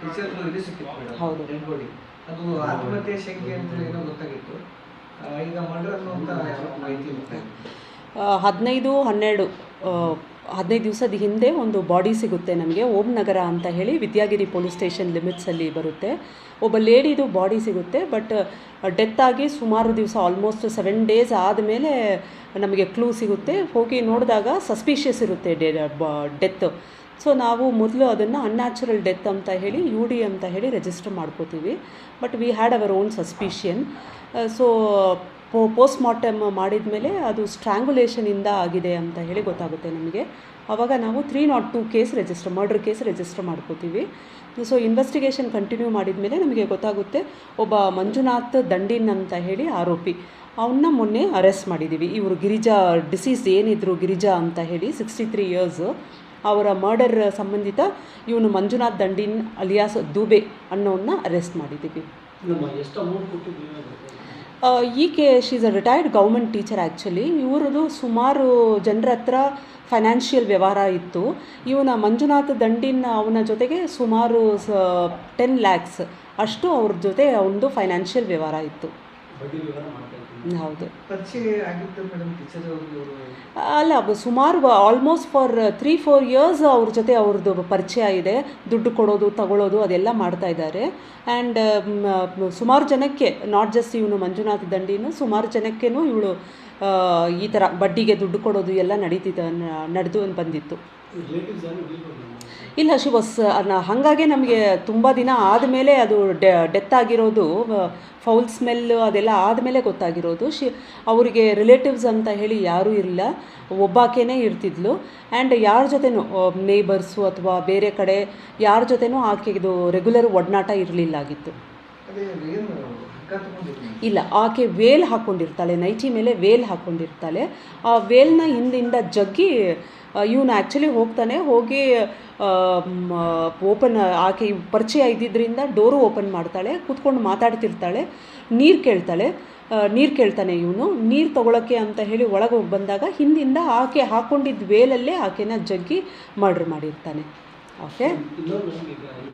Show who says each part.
Speaker 1: Teacher ಇದು ಸಿಕ್ಕಿತ್ತು madam,
Speaker 2: ಹೌದು.
Speaker 1: Dead body. ಅದು ಆತ್ಮಹತ್ಯೆ ಶಂಕೆ ಅಂತ ಏನೋ ಗೊತ್ತಾಗಿತ್ತು. ಈಗ ಮರ್ಡರ್ ಅನ್ನುವಂಥ ಮಾಹಿತಿ ಗೊತ್ತಾಗಿದೆ.
Speaker 2: 15 ದಿವಸದ ಹಿಂದೆ ಒಂದು ಬಾಡಿ ಸಿಗುತ್ತೆ ನಮಗೆ, ಓಂ ನಗರ ಅಂತ ಹೇಳಿ ವಿದ್ಯಾಗಿರಿ ಪೊಲೀಸ್ ಸ್ಟೇಷನ್ ಲಿಮಿಟ್ಸಲ್ಲಿ ಬರುತ್ತೆ. ಒಬ್ಬ ಲೇಡಿದು ಬಾಡಿ ಸಿಗುತ್ತೆ, ಬಟ್ ಡೆತ್ ಆಗಿ ಸುಮಾರು ದಿವಸ ಆಲ್ಮೋಸ್ಟ್ 7 ಡೇಸ್ ಆದಮೇಲೆ ನಮಗೆ ಕ್ಲೂ ಸಿಗುತ್ತೆ. ಹೋಗಿ ನೋಡಿದಾಗ ಸಸ್ಪಿಷಿಯಸ್ ಇರುತ್ತೆ ಡೆತ್. ಸೊ ನಾವು ಮೊದಲು ಅದನ್ನು ಅನ್ಯಾಚುರಲ್ ಡೆತ್ ಅಂತ ಹೇಳಿ UD ಅಂತ ಹೇಳಿ ರಿಜಿಸ್ಟರ್ ಮಾಡ್ಕೋತೀವಿ. But we had our own suspicion. So post mortem ಮಾಡಿದ ಮೇಲೆ ಅದು ಸ್ಟ್ರ್ಯಾಂಗುಲೇಷನಿಂದ ಆಗಿದೆ ಅಂತ ಹೇಳಿ ಗೊತ್ತಾಗುತ್ತೆ ನಮಗೆ. ಆವಾಗ ನಾವು 302 ಕೇಸ್ ಮರ್ಡರ್ ಕೇಸ್ ರಿಜಿಸ್ಟರ್ ಮಾಡ್ಕೋತೀವಿ. ಸೊ ಇನ್ವೆಸ್ಟಿಗೇಷನ್ ಕಂಟಿನ್ಯೂ ಮಾಡಿದ ಮೇಲೆ ನಮಗೆ ಗೊತ್ತಾಗುತ್ತೆ ಒಬ್ಬ ಮಂಜುನಾಥ್ ದಂಡಿನ್ ಅಂತ ಹೇಳಿ ಆರೋಪಿ, ಅವನ್ನ ಮೊನ್ನೆ ಅರೆಸ್ಟ್ ಮಾಡಿದ್ದೀವಿ. ಇವರು ಗಿರಿಜಾ ಡಿಸೀಸ್ ಏನಿದ್ರು ಗಿರಿಜಾ ಅಂತ ಹೇಳಿ 63 ಇಯರ್ಸು, ಅವರ ಮರ್ಡರ್ ಸಂಬಂಧಿತ ಇವನು ಮಂಜುನಾಥ್ ದಂಡಿನ್ ಅಲಿಯಾಸ್ ದುಬೆ ಅನ್ನೋನ್ನ ಅರೆಸ್ಟ್ ಮಾಡಿದ್ದೀವಿ. ಈಕೆ she is a retired government teacher actually. ಇವ್ರದ್ದು ಸುಮಾರು ಜನರ ಹತ್ರ ಫೈನಾನ್ಷಿಯಲ್ ವ್ಯವಹಾರ ಇತ್ತು. ಇವನ ಮಂಜುನಾಥ್ ದಂಡಿನ್ ಅವನ ಜೊತೆಗೆ ಸುಮಾರು 10 lakhs ಅಷ್ಟು ಅವ್ರ ಜೊತೆ ಅವನದು ಫೈನಾನ್ಷಿಯಲ್ ವ್ಯವಹಾರ ಇತ್ತು. ಹೌದು. ಅಲ್ಲ, ಸುಮಾರು ಆಲ್ಮೋಸ್ಟ್ ಫಾರ್ 3-4 years ಅವ್ರ ಜೊತೆ ಅವ್ರದ್ದು ಪರಿಚಯ ಇದೆ. ದುಡ್ಡು ಕೊಡೋದು ತಗೊಳ್ಳೋದು ಅದೆಲ್ಲ ಮಾಡ್ತಾ ಇದ್ದಾರೆ. ಆ್ಯಂಡ್ ಸುಮಾರು ಜನಕ್ಕೆ, ನಾಟ್ ಜಸ್ಟ್ ಇವನು ಮಂಜುನಾಥ್ ದಂಡಿನು, ಸುಮಾರು ಜನಕ್ಕೇನು ಇವಳು ಈ ಥರ ಬಡ್ಡಿಗೆ ದುಡ್ಡು ಕೊಡೋದು ಎಲ್ಲ ನಡೆದು ಬಂದಿತ್ತು. ಇಲ್ಲ, ಶಿ ವಾಸ್ ಹಾಗಾಗಿ ನಮಗೆ ತುಂಬ ದಿನ ಆದಮೇಲೆ ಅದು ಡೆತ್ ಆಗಿರೋದು, ಫೌಲ್ ಸ್ಮೆಲ್ ಅದೆಲ್ಲ ಆದಮೇಲೆ ಗೊತ್ತಾಗಿರೋದು. ಅವರಿಗೆ ರಿಲೇಟಿವ್ಸ್ ಅಂತ ಹೇಳಿ ಯಾರೂ ಇರಲಿಲ್ಲ, ಒಬ್ಬಾಕೆನೇ ಇರ್ತಿದ್ಲು. ಆ್ಯಂಡ್ ಯಾರ ಜೊತೆನೂ ನೇಬರ್ಸು ಅಥವಾ ಬೇರೆ ಕಡೆ ಯಾರ ಜೊತೆನೂ ಆಕೆದು ರೆಗ್ಯುಲರ್ ಒಡನಾಟ ಇರಲಿಲ್ಲಾಗಿತ್ತು. ಇಲ್ಲ, ಆಕೆ ವೇಲ್ ಹಾಕ್ಕೊಂಡಿರ್ತಾಳೆ, ನೈಟಿ ಮೇಲೆ ವೇಲ್ ಹಾಕ್ಕೊಂಡಿರ್ತಾಳೆ. ಆ ವೇಲ್ನ ಹಿಂದಿಂದ ಜಗ್ಗಿ ಇವನು ಆ್ಯಕ್ಚುಲಿ ಹೋಗಿ ಓಪನ್, ಆಕೆ ಪರಿಚಯ ಇದ್ದಿದ್ದರಿಂದ ಡೋರು ಓಪನ್ ಮಾಡ್ತಾಳೆ, ಕೂತ್ಕೊಂಡು ಮಾತಾಡ್ತಿರ್ತಾಳೆ. ನೀರು ಕೇಳ್ತಾನೆ ಇವನು. ನೀರು ತೊಗೊಳಕ್ಕೆ ಅಂತ ಹೇಳಿ ಒಳಗೆ ಬಂದಾಗ ಹಿಂದಿಂದ ಆಕೆ ಹಾಕ್ಕೊಂಡಿದ್ದ ವೇಲಲ್ಲೇ ಆಕೆನ ಜಗ್ಗಿ ಮರ್ಡರ್ ಮಾಡಿರ್ತಾನೆ. ಓಕೆ.